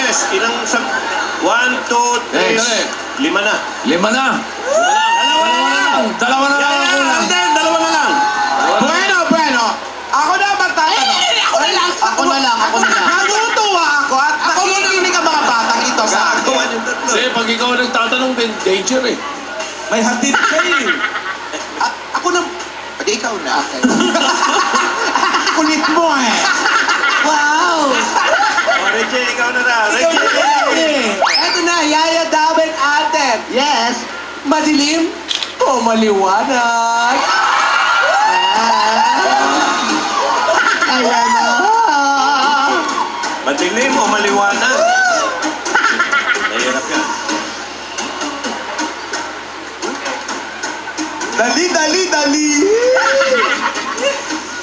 beses. Ilang sa... 1, 2, 3... 5 na. 5 na. Dalawa na lang. Dalawa na lang. Bueno. Ako na magtatanong. Ako na lang. Natutuwa ako at nakikinig ang mga batang ito sa akin. Kasi pag ikaw nagtatanong, danger eh. May hatid ka eh. Ako na... Pwede ikaw na. Kulit mo eh. Wow! Reggie, ikaw na na. Eto na, Yaya Daben Aten. Yes. Madilim o maliwanag? Ayan na. Madilim o maliwanag? Nahirap yan. Dali.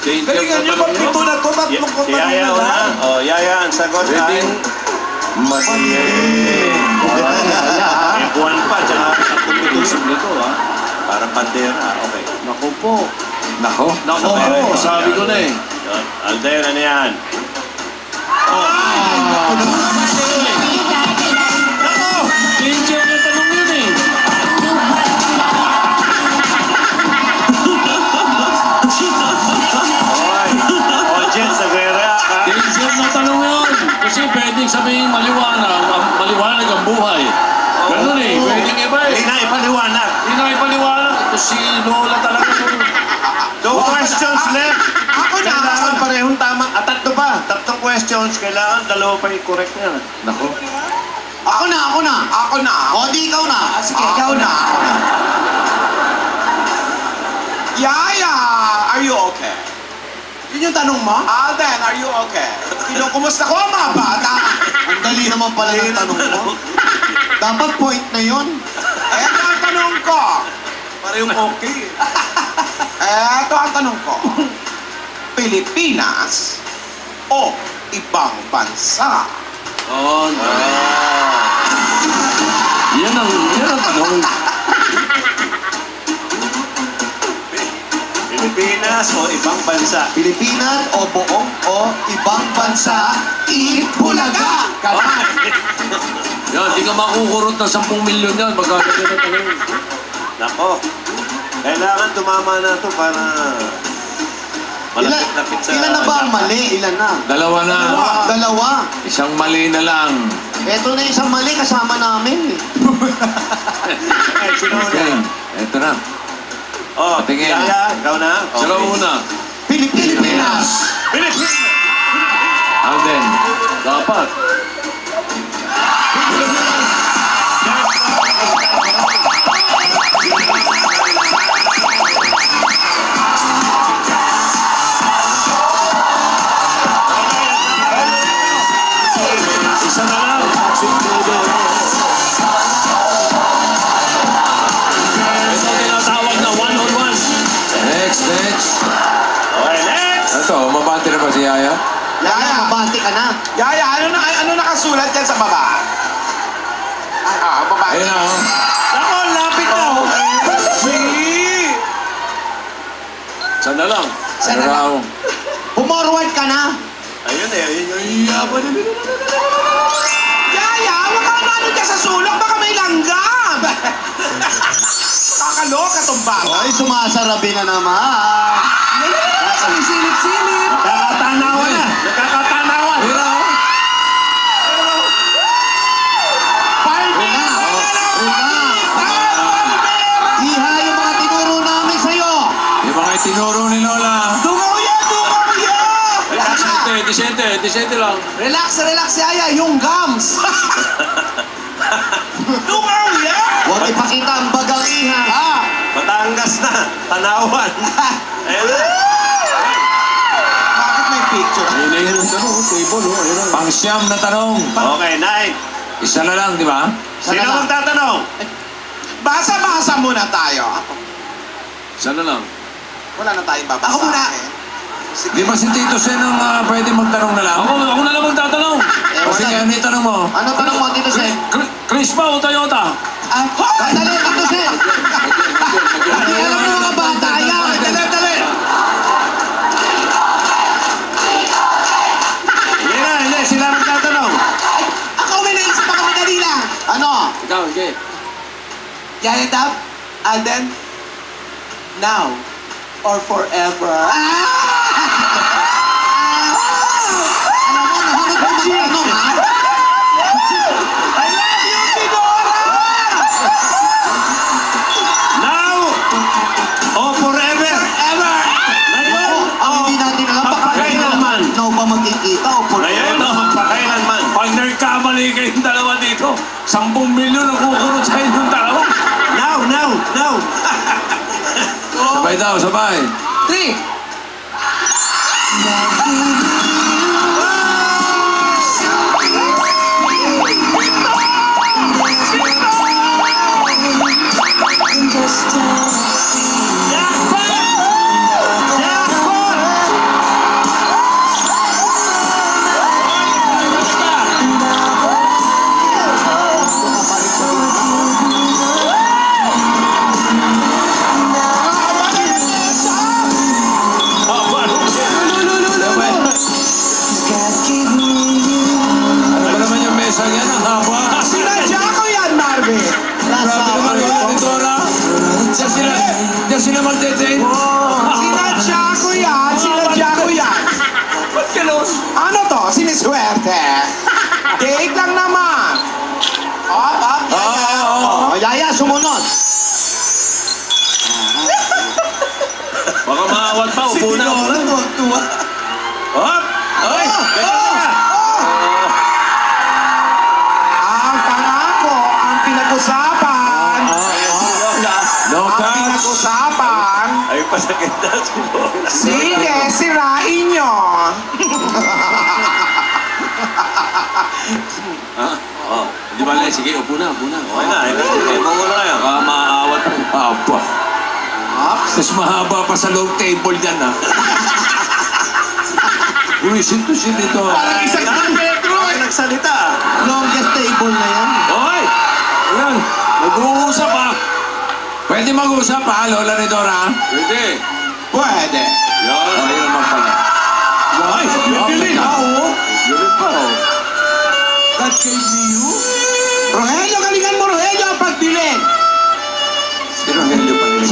Galingan nyo, pagpito na to, tatlong ko Si Yaya na. O, Yaya, ang sagot ay... Madilim. May buwan pa, tsaka competition nito, ha? Parang bandera, okay. Naku po. Nako, sabi ko na eh. Alden, ano yan? Danger yung tanong yun eh. Audience, nagre-react, ha? Danger na tanong yun. Kasi pwedeng sabihin maliwanag ang buhay. Ganun eh, pwedeng iba eh. Hindi na ipaliwanag. Hindi na ipaliwanag. Ito si Lola talaga yun. 2 questions left. Ako na. Kailangan parehong tama. At tatlo pa. Tatlong questions. Kailangan dalawa pa yung correct niya. Nako. Ako na. O, di ikaw na. Sige, ikaw na. Yaya, are you okay? Yun yung tanong mo? Alden, are you okay? Kinukumusta ko ang mga bata? Ang dali naman pala ng tanong mo. Dapat point na yun. Eto ang tanong ko. Parehong okay. Eto ang tanong ko. Pilipinas o ibang bansa? Oh, no. Yan ang tanong. Pilipinas o ibang bansa? Pilipinas o buong o ibang bansa, Bulaga! Yan, di ka makukurot ng 10 milyon yan. Magkakaroon na tanong. Nako. Kailangan tumama na ito para... Malapit-lapit sa... Ilan na ba ang mali? Ilan na? Dalawa na. Dalawa. Isang mali na lang. Ito na isang mali kasama namin. Ay, sino Okay, na? eto na. Oh, Patingin. Yaya, ikaw na? Sila una. Pilipinas! Pilipinas! Alden, dapat. Isa na lang. Ito tinatawag na one-on-one. Next. Okay, next! Ito, mabati na ba si Yaya? Yaya, mabati ka na. Yaya, ano nakasulat dyan sa baba? Baba. Ayun na, oh. Nako, lapit na! Sana lang. Sana lang. Pumorward ka na. Ayun eh, ayun. Yaya, huwag ka naman dyan sa sulok. Baka may langgam. Kakaloka tong bata. Ay, sumasarabi na naman. Silip-silip. Nakakatanawan na! Nakakatanawan! Iha yung mga tinuro namin sa'yo. Yung mga itinuro ni Lola. Dugaw yan! Disente lang. Relax, Yaya. Yung gums. Dugaw yan! Huwag ipakita ang bagang iha. Batangas na! Tanawan! Ayun na! Bakit may picture? Ayun yung tanong, table, oh. Ayun ang pang-siyam na tanong. Okay, Nay. Isa na lang, di ba? Sino magtatanong? Basa-basa muna tayo. Isa na lang. Wala na tayong babasa. Ako muna. Di ba si Tito Sen ang pwede magtanong na lang? Ako na lang magtatanong. Kasi wala. ano yung tanong mo? Ano tanong mo, Tito Sen? Chris ba o Toyota? Dali, Tito Sen! Hindi alam mo mga bata yan. Dali. Hindi, sila magtatanong. Ako Ikaw, sige. Yaya Dab, Alden, now or forever. Alam mo, nahulog mo magtanong, ha? I love you, Tidora! Now o forever? Ever! Ang hindi natin alam, baka Kailanman. now ba magkikita o forever? Ngayon o pakailanman? Pag nagkamali kayong dalawa dito, 10 milyon ang kukurot sa inyong dalawa. Now! Sabay daw, sabay. 3. Ano ba naman yung mesa yan? Ang haba. Sinadya ko yan, Marvin! Grabe naman yun, Dora. Diyan sila magdedate. Sinadya ko yan! Sinadya ko yan! Ba't ganun? Ano to? Siniswerte? Daig lang naman! Oh, Yaya, sumunod. Baka maawat pa, upo na. tuwag-tuwa. Hop! Ay! Ang pangako, ang pinag-usapan, No ang touch. pinag-usapan, Ay, pasakit na siguro. sige, sirain nyo. Di ba, Le? Sige, upo na, upo na. Okay na, eh, bungo na kayo. Baka maawat pa. Apa. Mas mahaba pa sa long table yan, ha? Uy, sinto ito. Parang isang metro. Ay, nagsalita. Longest table na yan. Hoy! Ayan, nag-uusap, ha? Pwede mag-usap, ha, Lola ni Dora? Pwede. Pwede. Yan. Ayun naman pala. Ay, yun pa, oh. Yun pa, oh. God gave me you? Rogelio, galingan mo, Rogelio, ang pagbilin. Si Rogelio pa rin.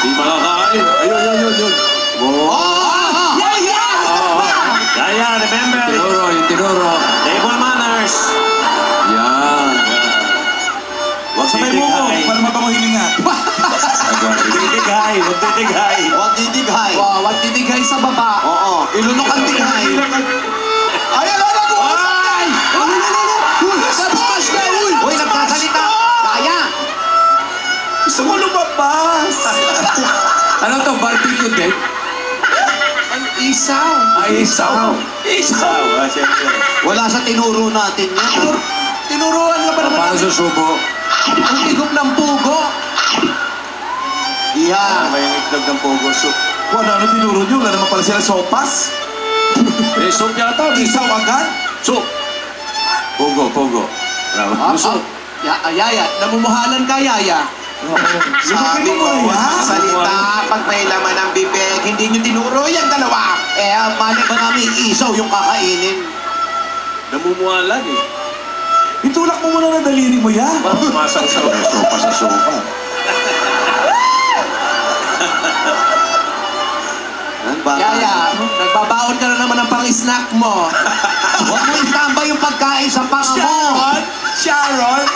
Di makakain. Ayun. Oh! Yaya, remember. Yung tinuro. Table manners. Yan. Huwag titighay. mabango hininga. Huwag titighay. Huwag didighay. Wow, wag titigay sa baba. Oo, ilunok ang dighay. Ay, ano, nag-uusap! Nag-smash na, uy! Uy, nagsasalita. Yaya. Gusto mo lumabas! Ano to? Barbecue date? Ang isaw! Ay, isaw. Ah, siyempre. Wala sa tinuro natin yan. Tinuruan ka pa naman Paano namin. susubo? Ang higop ng pugo. Yan. May itlog ng pogo soup. Wala na tinuro nyo. Wala naman pala sila sopas. Eh, soup yata. Isaw agad. Soup. Pogo. Bravo. Soup. Yaya, namumuhalan ka, Yaya. Sabi ko, salita pag may laman ng bibig. Hindi nyo tinuro yan, dalawa. Eh, mali ba namin isaw yung kakainin? Namumuhalan eh. Itulak mo muna na daliri mo yan. Masaw-saw. Sopa sa sopa. Yaya, nagbabaon ka na naman ng pang-snack mo. huwag mo itambay yung pagkain sa panga mo. Sharon!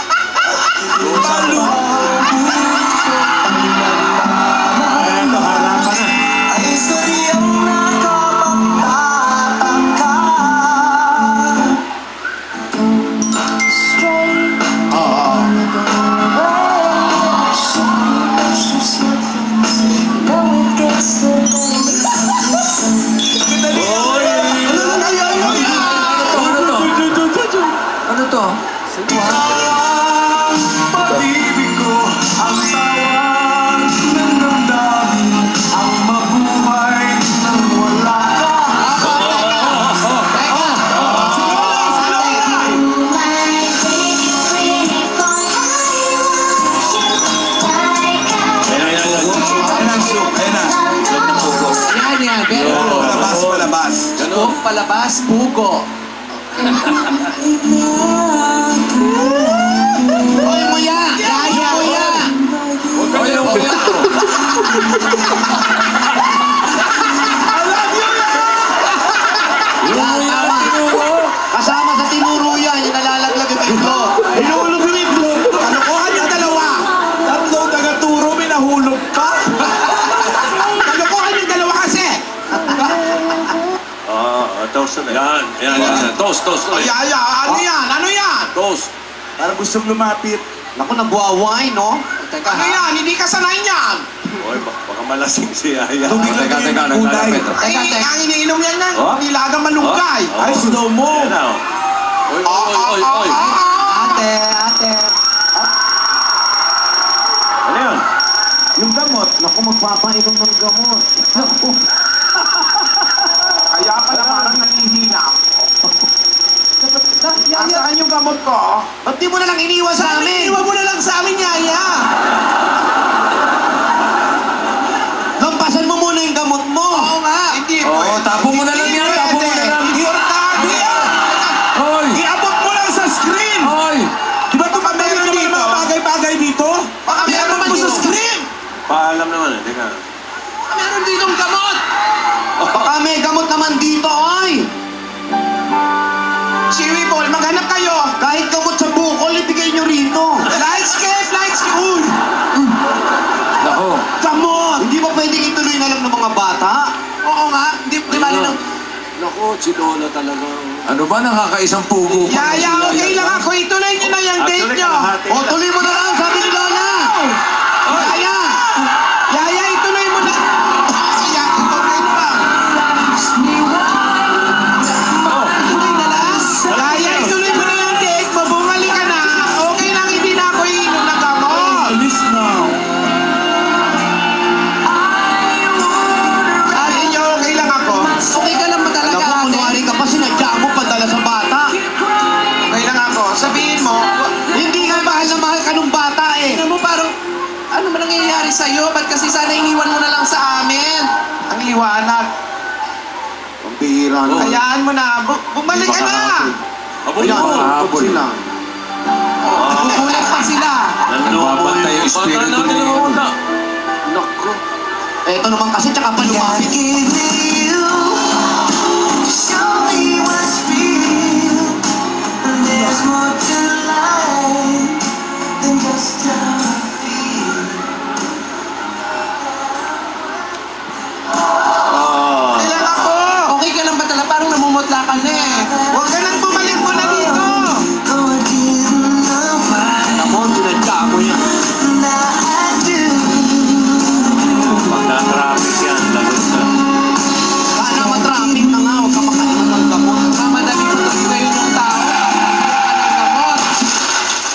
Malu! Eto, harapan na. Ay, istoryang nakapagtataka. Ano to? Ang pag-ibig ko, ang tawag ng damdamin, ang mabuhay nang wala ka. Yan, very good. Palabas. Palabas, pugo. Hoy, Muya! Yaya! Muya! Huwag ka yung Yan, tama. Kasama sa tinuro yan, yung nalalaglag yung biglo. Hinulog yung iblo. Kalokohan yung dalawa. Tatlong taga-turo, may nahulog pa. Kalokohan yung dalawa kasi. Toast na. Yan. Toast. Ay, Yaya, ano yan? Ano yan? Toast. Parang gustong lumapit. Naku, nagwaway, no? Teka, Ano yan? Hindi ka sanay niyan. Oy, baka malasing si Yaya. Teka, naglalapit. Ay, ang iniinom yan yan. Oh? Nilagang malunggay. Ay, slow mo. Yan na. Oy. Ate. Ano yun? Yung gamot. Naku, magpapainom ng gamot. Naku. Kaya pala parang nanghihina ako. Nasaan yung gamot ko? Ba't di mo na lang iniwan sa amin? Iwan mo na lang sa amin, Yaya. Lampasan mo muna yung gamot mo. Oo nga. Hindi Oo, tapo mo na lang yan. Tapo mo na lang. Importante yan. Hoy! Iabot mo lang sa screen. Hoy! Di ba tumatawid naman ng mga bagay-bagay dito? Baka meron mo sa screen. Paalam naman eh. Teka. Meron ditong gamot. Baka may gamot naman dito, ay. Siwi Ball, maghanap kayo. Kahit gamot sa bukol, ibigay nyo rito. Lightscape. Uy, Nako. gamot. Hindi ba pwedeng ituloy na lang ng mga bata? Oo nga. Di bali lang. Nako, si Lola talaga. Ano ba, nakakaisang pugo pa? Yaya, okay lang ako. Ituloy nyo na yung date nyo. O, tuloy mo na lang, sabi ni Lola. Yaya! Yaya, ituloy mo na. Yaya, okay pa. Ituloy na lang. Yaya, ituloy mo na yung date mo. Bumalik ka na. Okay lang, hindi na ako iinom ng gamot. Alis na. Sabi nyo, okay lang ako. Okay ka lang ba Alam talaga, mo, ate? kunwari ka pa, sinadya mo padala sa bata. Okay lang ako. Sabihin mo, Hindi nga mahal na mahal ka nung bata eh. tingnan mo parang, ano ba nangyayari sa'yo? Ba't kasi sana iniwan mo na lang sa amin? Ang liwanag. Ang bihira na. Hayaan mo na. Bumalik ka na. Abo Ayan, mo. habol sila. Nagugulat pa sila. Nababantay yung espiritu ni Lola. Naku. Eto naman kasi, tsaka pa lumapit. Kailan ako? Okay ka lang ba talaga? Parang namumutla ka na eh. Huwag ka nang bumalik mo na dito. Naku, sinadya mo yan. Pag na-traffic yan, lagot na. Sana matraffic na nga, huwag ka makainom ng gamot. Mamadali ko kasi kayo ng tao. Gamot.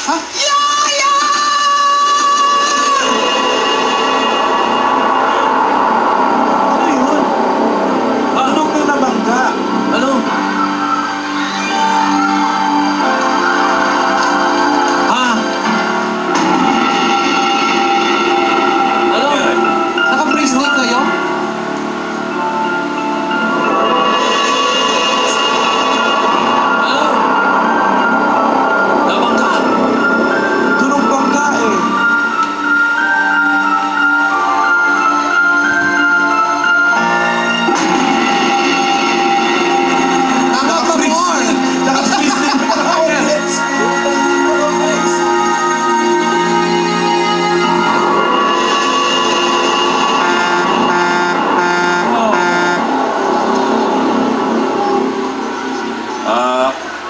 Ha? Yaya! Ano yun? Anong na nabangga? Ano? Ha? Ano? Naka-bracelet kayo? Ano? Nabangga. Tunog bangga eh. Tama pa more.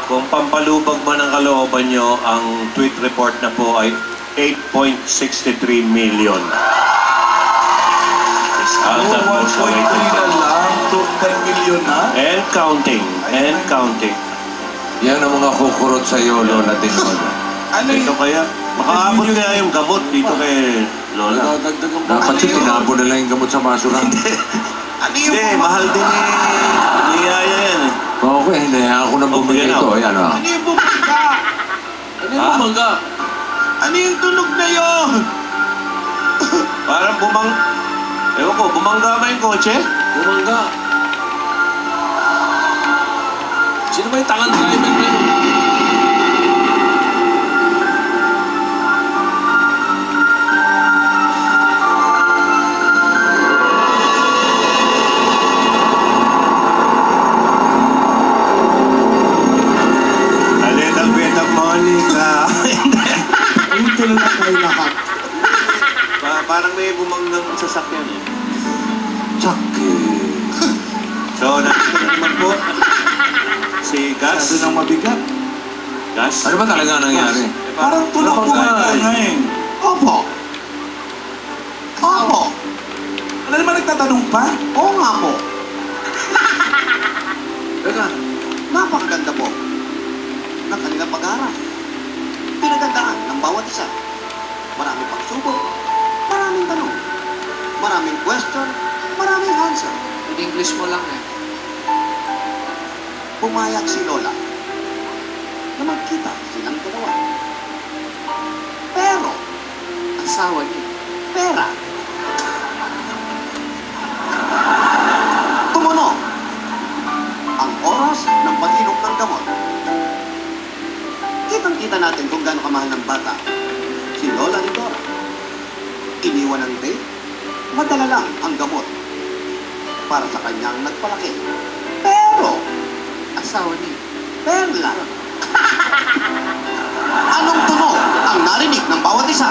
Kung pampalubag man ang kalooban nyo, ang tweet report na po ay 8.63 million. Ang most awaited pa. lang, 10 million na. And counting. And counting. Yan ang mga kukurot sa iyo, Lola Tinola. Ano Ito kaya, makaabot kaya yung gamot dito kay Lola. Dapat siya tinabo na lang yung gamot sa basura. Ano yung Hindi, mahal din ni Yaya yan eh. Okay, hindi. Ako na bumili Okay, ito. ano? Ayan ah. Ano yung bumangga? Ano yung bumangga? Ano yung tunog na yun? Parang ewan ko, bumangga ba yung kotse? Bumangga. Sino ba yung tangan driver na yun? A little bit of Monica. Ito na lang kayo lahat. Parang may bumanggang sasakyan. Chucky. So, nandito na naman po si Gas. Masyado nang mabigat. Gas? Ano ba talaga nangyari? Parang tulog po Napangay. kayo ngayon. Opo. Opo. Ano naman nagtatanong pa? Oo nga po. Teka, Napakaganda po ng kanilang pag-aaral. Pinagandaan ng bawat isa. Maraming pagsubok, maraming tanong, maraming question, maraming answer. In English mo lang eh. Pumayag si Lola na magkita silang dalawa. Pero, Asawa niya. pera. Tumunog ang oras ng pag-inom ng gamot. Kitang-kita natin kung gaano kamahal ng bata. Si Lola ni Dora. Iniwan ng date, madala lang ang gamot para sa kanyang nagpalaki. Pero, Asawa niya. perla. Anong tunog ang narinig ng bawat isa?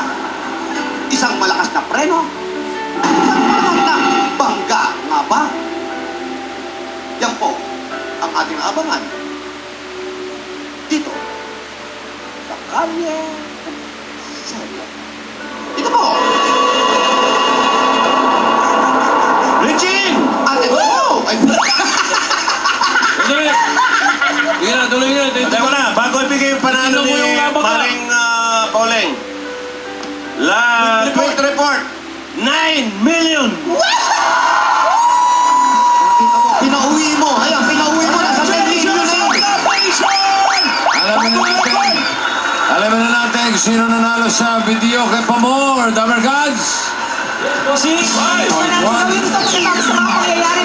Isang malakas na preno? Isang malakas na bangga nga ba? Yan po ang ating abangan. Dito, sa Kalye Seven. Ito po! Richie! Ate po! Ay, tuloy! Sige na, tuloy na. Teka na, bago ibigay yung panalo Tingnan mo ni yung labang ka. Maring Pauleng. Tweet report. 9 million! pinauwi mo! Ayan, pinauwi mo na sa 10 million na yun! Alamin na natin kung sino nanalo sa video kay Pamor. Damer Gods! Kasi, wala natin gawin ito pagkatapos sa mga pangyayari.